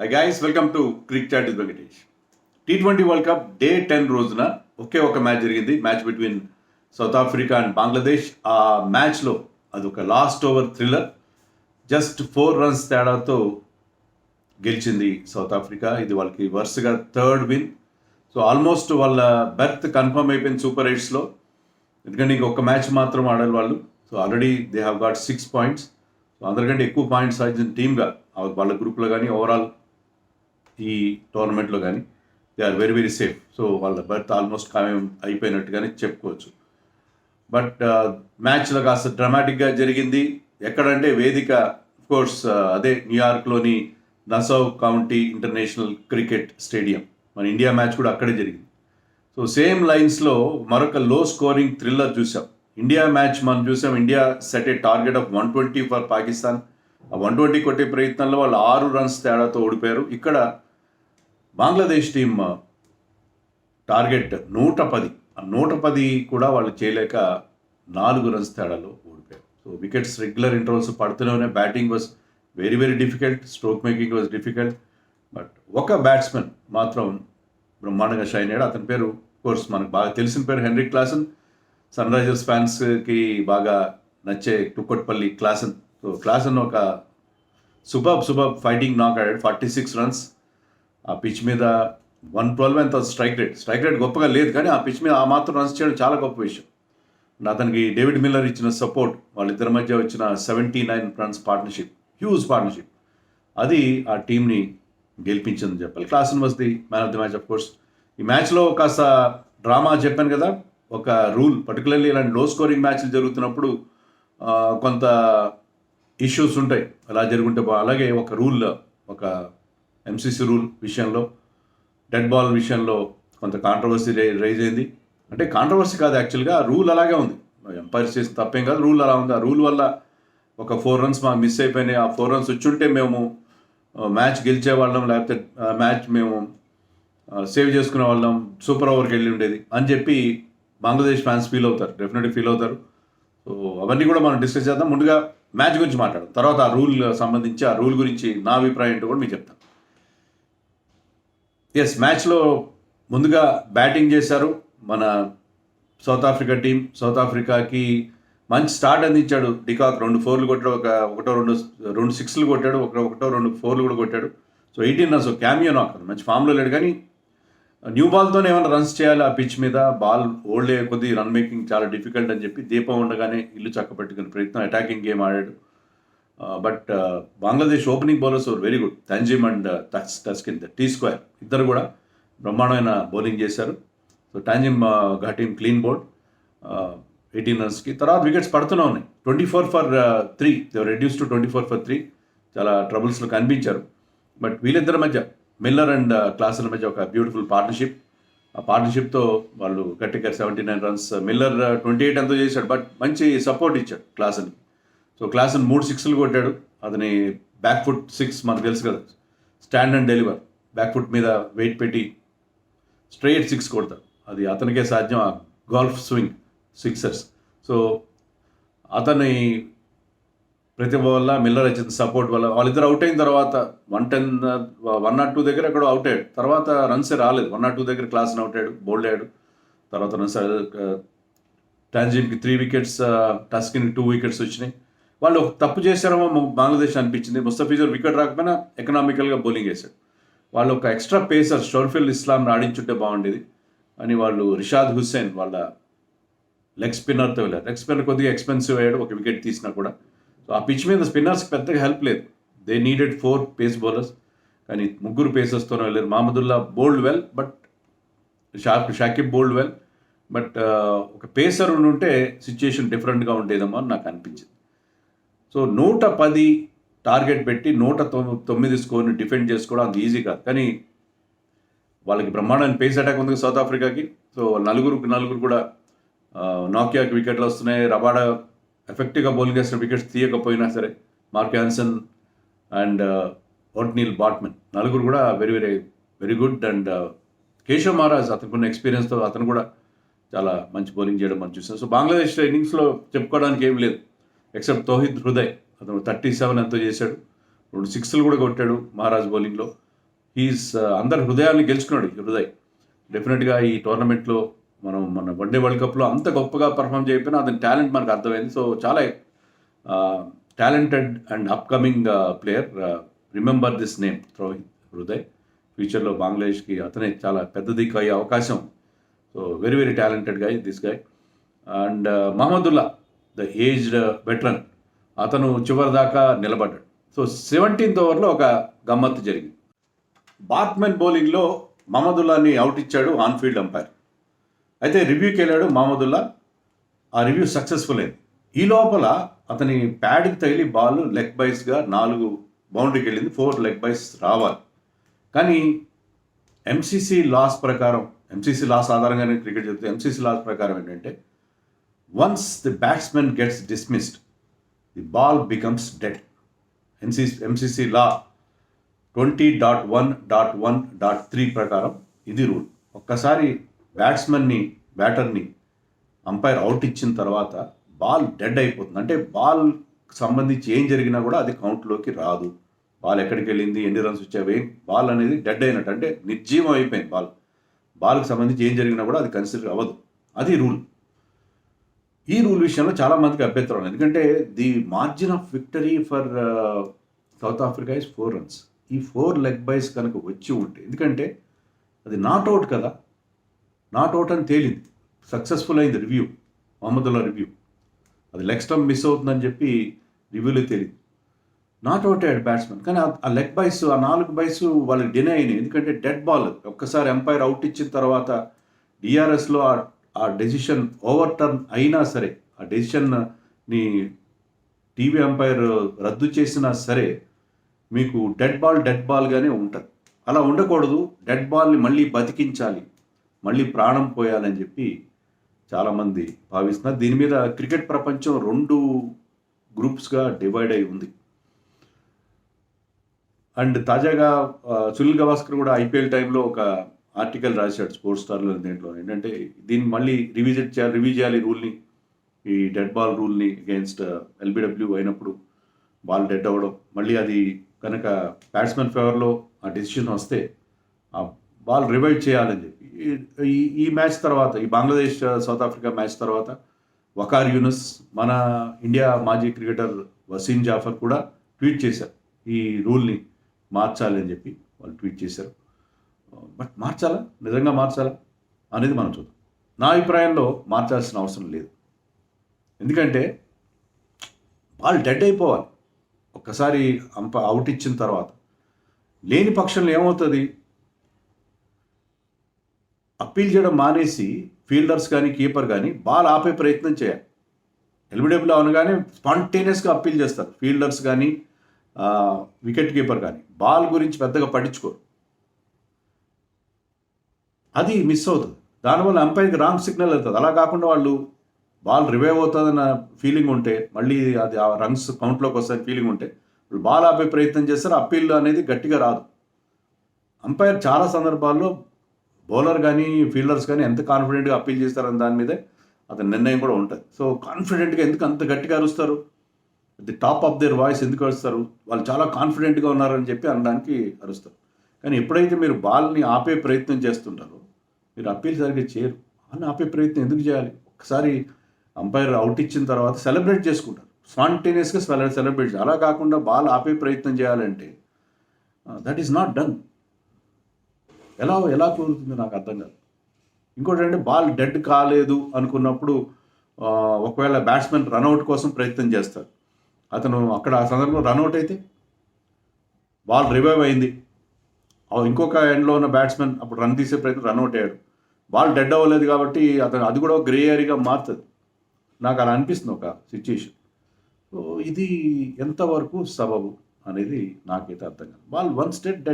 High guys, welcome to cric chat with Venkatesh. T20 world cup day 10 రోజున ఒకే ఒక match జరిగింది. Match between South Africa and Bangladesh. ఆ మ్యాచ్లో అదొక last over thriller. Just 4 runs తేడాతో గెలిచింది సౌత్ ఆఫ్రికా. ఇది వాళ్ళకి వరుసగా థర్డ్ విన్. సో ఆల్మోస్ట్ వాళ్ళ బెర్త్ కన్ఫర్మ్ అయిపోయింది సూపర్ ఎయిట్స్లో. ఎందుకంటే ఇంకొక మ్యాచ్ మాత్రం ఆడాలి వాళ్ళు. So already they have got 6 points. So అందరికంటే ఎక్కువ పాయింట్స్ సాధించిన టీమ్గా వాళ్ళ గ్రూప్లో కానీ ఓవరాల్ ఈ టోర్నమెంట్లో కానీ they are very very safe. So వాళ్ళ బర్త్ ఆల్మోస్ట్ ఖాయం అయిపోయినట్టుగానే చెప్పుకోవచ్చు. బట్ మ్యాచ్లో కాస్త డ్రామాటిక్గా జరిగింది. ఎక్కడంటే వేదిక కోర్స్ అదే న్యూయార్క్లోని నసౌ కౌంటీ ఇంటర్నేషనల్ క్రికెట్ స్టేడియం. మన ఇండియా మ్యాచ్ కూడా అక్కడే జరిగింది. సో సేమ్ లైన్స్లో మరొక లో స్కోరింగ్ థ్రిల్లర్ చూసాం. ఇండియా మ్యాచ్ మనం చూసాం. India set A target of 120 for Pakistan. ఆ 120 కొట్టే ప్రయత్నంలో వాళ్ళు 6 రన్స్ తేడాతో ఓడిపోయారు. ఇక్కడ బంగ్లాదేశ్ టీమ్ టార్గెట్ 110. ఆ 110 కూడా వాళ్ళు చేయలేక 4 రన్స్ తేడాలో ఓడిపోయారు. సో వికెట్స్ రెగ్యులర్ ఇంటర్వల్స్ పడుతూనే ఉన్నాయి. Batting was very very difficult. Stroke making was difficult. But ఒక బ్యాట్స్మెన్ మాత్రం బ్రహ్మాండంగా షైన్ అయ్యాడు. అతని పేరు కోర్స్ మనకు బాగా తెలిసిన పేరు హెన్రిక్ క్లాసన్. సన్ రైజర్స్ ఫ్యాన్స్కి బాగా నచ్చే టుకొట్పల్లి క్లాసన్. సో క్లాసన్ ఒక సూపర్ ఫైటింగ్ నాక్ ఆడాడు. 46 రన్స్. ఆ పిచ్ మీద 112 ఎంత స్ట్రైక్ రేట్ గొప్పగా లేదు, కానీ ఆ పిచ్ మీద ఆ మాత్రం రన్స్ చేయడం చాలా గొప్ప విషయం. అతనికి డేవిడ్ మిల్లర్ ఇచ్చిన సపోర్ట్, వాళ్ళిద్దరి మధ్య వచ్చిన 79 రన్స్ పార్ట్నర్షిప్, హ్యూజ్ పార్ట్నర్షిప్, అది ఆ టీంని గెలిపించిందని చెప్పాలి. Klaasen was the man of the match. Of course ఈ మ్యాచ్లో కాస్త డ్రామా చెప్పాను కదా. ఒక రూల్, పర్టికులర్లీ ఇలాంటి లో స్కోరింగ్ మ్యాచ్లు జరుగుతున్నప్పుడు కొంత ఇష్యూస్ ఉంటాయి. అలా జరుగుంటే అలాగే ఒక రూల్, ఒక ఎంసీసీ రూల్ విషయంలో, డెడ్ బాల్ విషయంలో కొంత కాంట్రవర్సీ రైజ్ అయింది. అంటే కాంట్రవర్సీ కాదు, యాక్చువల్గా రూల్ అలాగే ఉంది. ఎంపైర్స్ చేసిన తప్పేం కాదు, రూల్ అలా ఉంది. ఆ రూల్ వల్ల ఒక 4 రన్స్ మాకు మిస్ అయిపోయినాయి. ఆ 4 రన్స్ వచ్చుంటే మేము మ్యాచ్ గెలిచేవాళ్ళం, లేకపోతే మ్యాచ్ మేము సేవ్ చేసుకునే వాళ్ళం, సూపర్ ఓవర్కి వెళ్ళి ఉండేది అని చెప్పి బంగ్లాదేశ్ ఫ్యాన్స్ ఫీల్ అవుతారు, డెఫినెట్లీ ఫీల్ అవుతారు. సో అవన్నీ కూడా మనం డిస్కస్ చేద్దాం. ముందుగా మ్యాచ్ గురించి మాట్లాడదాం, తర్వాత ఆ రూల్ సంబంధించి, ఆ రూల్ గురించి నా అభిప్రాయం ఏంటో కూడా మీకు చెప్తాను. ఎస్, మ్యాచ్లో ముందుగా బ్యాటింగ్ చేశారు మన సౌత్ ఆఫ్రికా టీం. సౌత్ ఆఫ్రికాకి మంచి స్టార్ట్ అందించాడు డికాక్. 2 4లు కొట్టాడు, ఒకటో రెండు 6లు కొట్టాడు, ఒకటో 2 4లు కూడా కొట్టాడు. సో 18 రన్స్, క్యామియో నాక్. మంచి ఫామ్లో లేడు, కానీ న్యూ బాల్తోనే ఏమైనా రన్స్ చేయాలి ఆ పిచ్ మీద. బాల్ ఓల్డ్ అయ్యే కొద్దీ రన్ మేకింగ్ చాలా డిఫికల్ట్ అని చెప్పి దీపం ఉండగానే ఇల్లు చక్కబెట్టుకునే ప్రయత్నం, అటాకింగ్ గేమ్ ఆడాడు. But Bangladesh opening bowlers very good. Tanzim and Taskin, T square, ఇద్దరు కూడా బ్రహ్మాండమైన బౌలింగ్ చేశారు. సో తంజిమ్ ఘాటీం క్లీన్ బోల్డ్ 18 రన్స్కి. తర్వాత వికెట్స్ పడుతూనే ఉన్నాయి. 24 for 3, they reduce to 24 for 3. చాలా ట్రబుల్స్లో కనిపించారు. బట్ వీళ్ళిద్దరి మధ్య, మిల్లర్ అండ్ క్లాసన్ మధ్య ఒక బ్యూటిఫుల్ పార్ట్నర్షిప్. ఆ పార్ట్నర్షిప్తో వాళ్ళు గట్టిగా 79 రన్స్. మిల్లర్ 28 ఎంతో చేశాడు, బట్ మంచి సపోర్ట్ ఇచ్చాడు క్లాసన్కి. సో క్లాసన్ 3 6లు కొట్టాడు. అతని బ్యాక్ ఫుట్ 6 మనకు తెలుసు కదా, stand and deliver. Back foot మీద వెయిట్ పెట్టి స్ట్రైట్ 6 కొడతాడు. అది అతనికే సాధ్యం, ఆ గోల్ఫ్ స్వింగ్, సిక్సర్స్. సో అతని ప్రతిభ వల్ల, మిల్లర్ ఇచ్చిన సపోర్ట్ వల్ల వాళ్ళిద్దరు అవుట్ అయిన తర్వాత 102 దగ్గర ఎక్కడ అవుట్ అయ్యాడు. తర్వాత రన్స్ రాలేదు. 102 దగ్గర క్లాసన్ అవుట్ అయ్యాడు, బౌల్డ్ అయ్యాడు. తర్వాత రన్స్ టాంజిమ్కి 3 వికెట్స్, టస్కిన్కి 2 వికెట్స్ వచ్చినాయి. వాళ్ళు తప్పు చేశారేమో బంగ్లాదేశ్ అనిపించింది. ముస్తఫిజుర్ వికెట్ రాకపోయినా ఎకనామికల్గా బౌలింగ్ వేశాడు. వాళ్ళు ఒక ఎక్స్ట్రా పేసర్ షోర్ఫిల్ ఇస్లాం ఆడించుంటే బాగుండేది అని వాళ్ళు రిషాద్ హుస్సేన్ వాళ్ళ లెగ్ స్పిన్నర్తో వెళ్ళారు. లెగ్ స్పిన్నర్ కొద్దిగా ఎక్స్పెన్సివ్ అయ్యాడు, ఒక వికెట్ తీసినా కూడా. సో ఆ పిచ్ మీద స్పిన్నర్స్కి పెద్దగా హెల్ప్ లేదు. దే నీడెడ్ 4 పేస్ బౌలర్స్, కానీ 3 పేసర్స్తోనే వెళ్ళారు. Mahmudullah bowled well, but Shakib bowled well, but ఒక పేసర్ ఉంటే సిచ్యుయేషన్ డిఫరెంట్గా ఉండేదేమో అని నాకు అనిపించింది. సో 110 టార్గెట్ పెట్టి 109 స్కోర్ని డిఫెండ్ చేసుకోవడం అంత ఈజీ కాదు, కానీ వాళ్ళకి బ్రహ్మాండమైన పేస్ అటాక్ ఉంది సౌత్ ఆఫ్రికాకి. సో నలుగురు కూడా నాకియాకి వికెట్లు వస్తున్నాయి. రబాడా ఎఫెక్టివ్గా బౌలింగ్ చేసిన వికెట్స్ తీయకపోయినా సరే, Mark Jansen and Ottneil Baartman, నలుగురు కూడా very very very good. And Keshav Maharaj, అతనుకున్న ఎక్స్పీరియన్స్తో అతను కూడా చాలా మంచి బౌలింగ్ చేయడం మనం చూసాం. సో బంగ్లాదేశ్ ఇన్నింగ్స్లో చెప్పుకోవడానికి ఏం లేదు ఎక్సెప్ట్ తౌహిద్ హృదయ్. అతను 37 ఎంతో చేశాడు, 2 6లు కూడా కొట్టాడు మహారాజ్ బౌలింగ్లో. హీస్ అందరి హృదయాన్ని గెలుచుకున్నాడు. హృదయ్ డెఫినెట్గా ఈ టోర్నమెంట్లో మన వన్డే వరల్డ్ కప్లో అంత గొప్పగా పర్ఫామ్ చేయకపోయినా అతని టాలెంట్ మనకు అర్థమైంది. సో చాలా talented and upcoming player. Remember this name Hriday. ఫ్యూచర్లో బంగ్లాదేశ్కి అతనే చాలా పెద్ద దిక్కు అయ్యే అవకాశం. So very very talented guy this guy. And Mahmudullah the aged veteran, అతను చివరి దాకా నిలబడ్డాడు. సో 17th ఓవర్లో ఒక గమ్మత్తు జరిగింది. బాట్మెన్ బౌలింగ్లో మహమ్మదుల్లాని అవుట్ ఇచ్చాడు ఆన్ ఫీల్డ్ అంపైర్. అయితే రివ్యూకి వెళ్ళాడు మహమ్మదుల్లా. ఆ రివ్యూ సక్సెస్ఫుల్ అయింది. ఈ లోపల అతని ప్యాడ్కి తగిలి బాల్ లెగ్ బైస్గా 4 బౌండరీకి వెళ్ళింది. 4 లెగ్ బైస్ రావాలి. కానీ ఎంసీసీ లాస్ ప్రకారం, ఎంసీసీ లాస్ ఆధారంగానే క్రికెట్ చెప్తే ఎంసీసీ లాస్ ప్రకారం ఏంటంటే once the batsman gets dismissed the ball becomes dead. MCC law 20.1.1.3 ప్రకారం ఇది రూల్. ఒక్కసారి బ్యాటర్ని అంపైర్ అవుట్ ఇచ్చిన తర్వాత బాల్ డెడ్ అయిపోతుంది. అంటే బాల్ సంబంధించి ఏం జరిగినా కూడా అది కౌంట్లోకి రాదు. బాల్ ఎక్కడికి వెళ్ళింది, ఎన్ని రన్స్ వచ్చావి, బాల్ అనేది డెడ్ అయినట్టు, అంటే నిర్జీవం అయిపోయింది. బాల్కి సంబంధించి ఏం జరిగినా కూడా అది కన్సిడర్ అవ్వదు. అది రూల్. ఈ రూల్ విషయంలో చాలామందికి అభ్యంతరం. ఎందుకంటే the margin of victory for south Africa is 4 runs. ఈ 4 లెగ్ బైస్ కనుక వచ్చి ఉంటే, ఎందుకంటే అది నాట్ అవుట్ కదా, నాట్ అవుట్ అని తేలింది. సక్సెస్ఫుల్ అయింది రివ్యూ, మహమ్మదుల్లా రివ్యూ. అది లెగ్ స్టంప్ మిస్ అవుతుందని చెప్పి రివ్యూలో తేలింది. నాట్ అవుట్ అయ్యాడు బ్యాట్స్మెన్. కానీ ఆ లెగ్ బైస్, ఆ 4 బైస్ వాళ్ళకి డినే అయినాయి. ఎందుకంటే డెడ్ బాల్. ఒక్కసారి ఎంపైర్ అవుట్ ఇచ్చిన తర్వాత డిఆర్ఎస్లో ఆ డెసిషన్ ఓవర్ టర్న్ అయినా సరే, ఆ డెసిషన్ని టీవీ ఎంపైర్ రద్దు చేసినా సరే మీకు డెడ్ బాల్గానే ఉంటుంది. అలా ఉండకూడదు. డెడ్ బాల్ని మళ్ళీ బతికించాలి, మళ్ళీ ప్రాణం పోయాలని చెప్పి చాలామంది భావిస్తున్నారు. దీని మీద క్రికెట్ ప్రపంచం 2 గ్రూప్స్గా డివైడ్ అయి ఉంది. అండ్ తాజాగా సునీల్ గవాస్కర్ కూడా ఐపీఎల్ టైంలో ఒక ఆర్టికల్ రాశాడు స్పోర్ట్స్ స్టార్లో. దేంట్లో ఏంటంటే దీన్ని మళ్ళీ రివ్యూ చేయాలి రూల్ని, ఈ డెడ్ బాల్ రూల్ని అగేన్స్ట్ ఎల్బిడబ్ల్యూ అయినప్పుడు బాల్ డెడ్ అవ్వడం, మళ్ళీ అది కనుక బ్యాట్స్మెన్ ఫేవర్లో ఆ డెసిషన్ వస్తే ఆ బాల్ రివైవ్ చేయాలని చెప్పి ఈ మ్యాచ్ తర్వాత, ఈ బంగ్లాదేశ్ సౌత్ ఆఫ్రికా మ్యాచ్ తర్వాత వకార్ యూనుస్, మన ఇండియా మాజీ క్రికెటర్ వసీం జాఫర్ కూడా ట్వీట్ చేశారు ఈ రూల్ని మార్చాలి అని చెప్పి వాళ్ళు ట్వీట్ చేశారు. బట్ నిజంగా మార్చాలా అనేది మనం చూద్దాం. నా అభిప్రాయంలో మార్చాల్సిన అవసరం లేదు. ఎందుకంటే బాల్ డెడ్ అయిపోవాలి. ఒక్కసారి అవుట్ ఇచ్చిన తర్వాత లేని పక్షంలో ఏమవుతుంది, అప్పీల్ చేయడం మానేసి ఫీల్డర్స్ కానీ కీపర్ కానీ బాల్ ఆపే ప్రయత్నం చేయాలి. ఎల్బిడబ్ల్యూ అనగానే స్పాంటేనియస్గా అప్పీల్ చేస్తారు ఫీల్డర్స్ కానీ వికెట్ కీపర్ కానీ. బాల్ గురించి పెద్దగా పట్టించుకోరు. అది మిస్ అవుతుంది. దానివల్ల అంపైర్కి రాంగ్ సిగ్నల్ అవుతుంది. అలా కాకుండా వాళ్ళు బాల్ రివైవ్ అవుతుందన్న ఫీలింగ్ ఉంటే, మళ్ళీ అది ఆ రన్స్ కౌంట్లోకి వస్తుంది ఫీలింగ్ ఉంటే వాళ్ళు బాల్ ఆపే ప్రయత్నం చేస్తారు. అప్పీల్ అనేది గట్టిగా రాదు. అంపైర్ చాలా సందర్భాల్లో బౌలర్ కానీ ఫీల్డర్స్ కానీ ఎంత కాన్ఫిడెంట్గా అప్పీల్ చేస్తారని దాని మీదే అతని నిర్ణయం కూడా ఉంటుంది. సో కాన్ఫిడెంట్గా ఎందుకు అంత గట్టిగా అరుస్తారు, the top of their voice ఎందుకు అరుస్తారు, వాళ్ళు చాలా కాన్ఫిడెంట్గా ఉన్నారని చెప్పి అనడానికి అరుస్తారు. కానీ ఎప్పుడైతే మీరు బాల్ని ఆపే ప్రయత్నం చేస్తుంటారో మీరు అప్పీల్ సరిగ్గా చేయరు. అని ఆపే ప్రయత్నం ఎందుకు చేయాలి? ఒకసారి అంపైర్ అవుట్ ఇచ్చిన తర్వాత సెలబ్రేట్ చేసుకుంటారు, స్పాంటేనియస్గా సెలబ్రేట్ చేయాలి. అలా కాకుండా బాల్ ఆపే ప్రయత్నం చేయాలంటే దట్ ఈస్ నాట్ డన్. ఎలా కుదురుతుంది నాకు అర్థం కాదు. ఇంకోటి అంటే బాల్ డెడ్ కాలేదు అనుకున్నప్పుడు ఒకవేళ బ్యాట్స్మెన్ రన్అట్ కోసం ప్రయత్నం చేస్తారు. అతను అక్కడ ఆ సందర్భంలో రన్అట్ అయితే బాల్ రివైవ్ అయింది, ఇంకొక ఎండ్లో ఉన్న బ్యాట్స్మెన్ అప్పుడు రన్ తీసే ప్రయత్నం రన్అట్ అయ్యాడు, బాల్ డెడ్ అవ్వలేదు కాబట్టి అది కూడా గ్రే ఏరియాగా మారుతుంది. నాకు అలా అనిపిస్తుంది ఒక సిచ్యుయేషన్. సో ఇది ఎంతవరకు సబబు అనేది నాకైతే అర్థం కాదు. Ball once dead.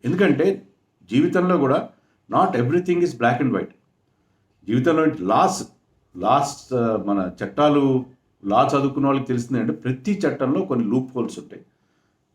ఎందుకంటే జీవితంలో కూడా not everything is black and white. జీవితంలో లాస్ట్ మన చట్టాలు లా చదువుకున్న వాళ్ళకి తెలిసింది అంటే ప్రతి చట్టంలో కొన్ని లూప్ హోల్స్ ఉంటాయి,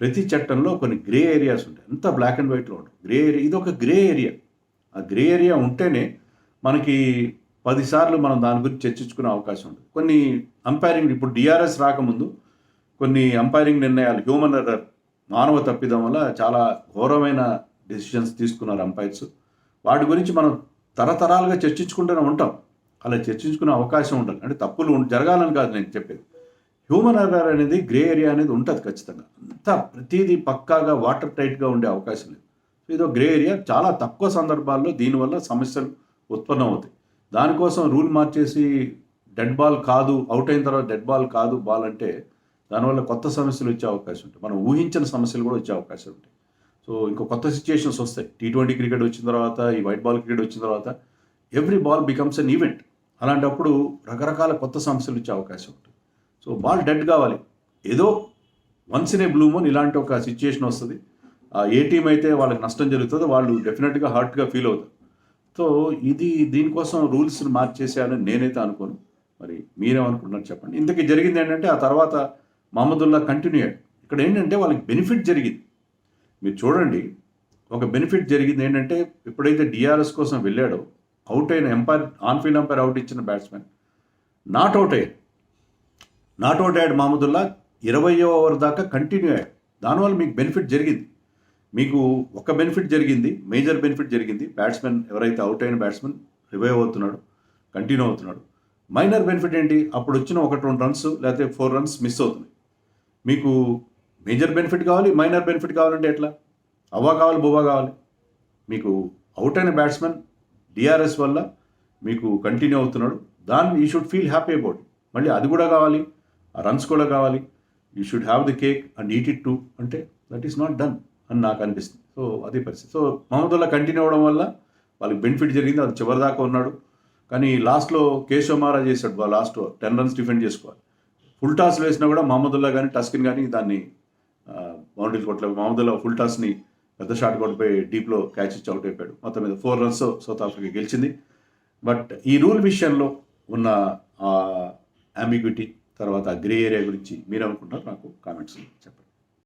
ప్రతి చట్టంలో కొన్ని గ్రే ఏరియాస్ ఉంటాయి. అంత బ్లాక్ అండ్ వైట్లో ఉంటుంది. గ్రే ఏరియా ఇది ఒక గ్రే ఏరియా. ఆ గ్రే ఏరియా ఉంటేనే మనకి 10 సార్లు మనం దాని గురించి చర్చించుకునే అవకాశం ఉంటుంది. కొన్ని అంపైరింగ్, ఇప్పుడు డిఆర్ఎస్ రాకముందు కొన్ని అంపైరింగ్ నిర్ణయాలు హ్యూమన్ ఎర్రర్, మానవ తప్పిదం వల్ల చాలా ఘోరమైన డెసిషన్స్ తీసుకున్నారు అంపైర్స్. వాటి గురించి మనం తరతరాలుగా చర్చించుకుంటూనే ఉంటాం. అలా చర్చించుకునే అవకాశం ఉండాలి. అంటే తప్పులు జరగాలని కాదు నేను చెప్పేది. హ్యూమన్ ఎర్రర్ అనేది గ్రే ఏరియా అనేది ఉంటుంది ఖచ్చితంగా. అంతా ప్రతిదీ పక్కాగా వాటర్ టైట్గా ఉండే అవకాశం లేదు. ఇదో గ్రే ఏరియా. చాలా తక్కువ సందర్భాల్లో దీనివల్ల సమస్యలు ఉత్పన్నం అవుతాయి. దానికోసం రూల్ మార్చేసి డెడ్ బాల్ కాదు, అవుట్ అయిన తర్వాత డెడ్ బాల్ కాదు బాల్ అంటే దానివల్ల కొత్త సమస్యలు వచ్చే అవకాశం ఉంటాయి. మనం ఊహించిన సమస్యలు కూడా వచ్చే అవకాశం ఉంటాయి. సో ఇంకో కొత్త సిచ్యుయేషన్స్ వస్తాయి. T20 క్రికెట్ వచ్చిన తర్వాత, ఈ వైట్ బాల్ క్రికెట్ వచ్చిన తర్వాత every ball becomes an event. అలాంటప్పుడు రకరకాల కొత్త సమస్యలు వచ్చే అవకాశం ఉంటుంది. సో బాల్ డెడ్ కావాలి. ఏదో once in a blue moon ఇలాంటి ఒక సిచ్యుయేషన్ వస్తుంది. ఏ టీం అయితే వాళ్ళకి నష్టం జరుగుతుందో వాళ్ళు డెఫినెట్గా హర్ట్గా ఫీల్ అవుతారు. సో దీనికోసం రూల్స్ని మార్చేసేయాలని నేనైతే అనుకోను. మరి మీరేమనుకుంటున్నారు చెప్పండి. ఇంతకీ జరిగింది ఏంటంటే ఆ తర్వాత మహమ్మదుల్లా కంటిన్యూ అయ్యాడు. ఇక్కడ ఏంటంటే వాళ్ళకి బెనిఫిట్ జరిగింది. మీరు చూడండి, ఒక బెనిఫిట్ జరిగింది ఏంటంటే ఎప్పుడైతే డిఆర్ఎస్ కోసం వెళ్ళాడో అవుట్ అయిన umpire, on field umpire out ఇచ్చిన బ్యాట్స్మెన్ నాట్ అవుట్ అయ్యాడు మహమ్మదుల్లా. 20వ ఓవర్ దాకా కంటిన్యూ అయ్యాడు. దానివల్ల మీకు బెనిఫిట్ జరిగింది. మీకు ఒక బెనిఫిట్ జరిగింది, మేజర్ బెనిఫిట్ జరిగింది. బ్యాట్స్మెన్ ఎవరైతే అవుట్ అయిన బ్యాట్స్మెన్ రివైవ్ అవుతున్నాడు, కంటిన్యూ అవుతున్నాడు. మైనర్ బెనిఫిట్ ఏంటి? అప్పుడు వచ్చిన 1-2 రన్స్ లేకపోతే 4 రన్స్ మిస్ అవుతున్నాయి. మీకు మేజర్ బెనిఫిట్ కావాలి, మైనర్ బెనిఫిట్ కావాలంటే ఎట్లా? అవ్వా కావాలి, బువ్వా కావాలి. మీకు అవుట్ అయిన బ్యాట్స్మెన్ డిఆర్ఎస్ వల్ల మీకు కంటిన్యూ అవుతున్నాడు. దాన్ని you should feel happy about. మళ్ళీ అది కూడా కావాలి, ఆ రన్స్ కూడా కావాలి. You should have the cake and eat it two అంటే దట్ ఈస్ నాట్ డన్ అని నాకు అనిపిస్తుంది. సో అదే పరిస్థితి. సో మహమ్మదుల్లా కంటిన్యూ అవ్వడం వల్ల వాళ్ళకి బెనిఫిట్ జరిగింది. అది చివరిదాకా ఉన్నాడు. కానీ లాస్ట్లో కేశవ్ మహారాజ్ చేశాడు. లాస్ట్ 10 రన్స్ డిఫెండ్ చేసుకోవాలి. ఫుల్ టాస్ వేసినా కూడా మహమ్మదుల్లా కానీ టస్కిన్ కానీ దాన్ని బౌండరీలు కొట్టలేదు. మహమ్మదుల్లా ఫుల్ టాస్ని పెద్ద షాట్ కొట్టిపోయి డీప్లో క్యాచ్ ఇచ్చి అవుట్ అయిపోయాడు. మొత్తం మీద 4 రన్స్ సౌత్ ఆఫ్రికా గెలిచింది. బట్ ఈ రూల్ విషయంలో ఉన్న అంబిగ్విటీ తర్వాత గ్రే ఏరియా గురించి మీరేమనుకుంటారు నాకు కామెంట్స్ చెప్పండి.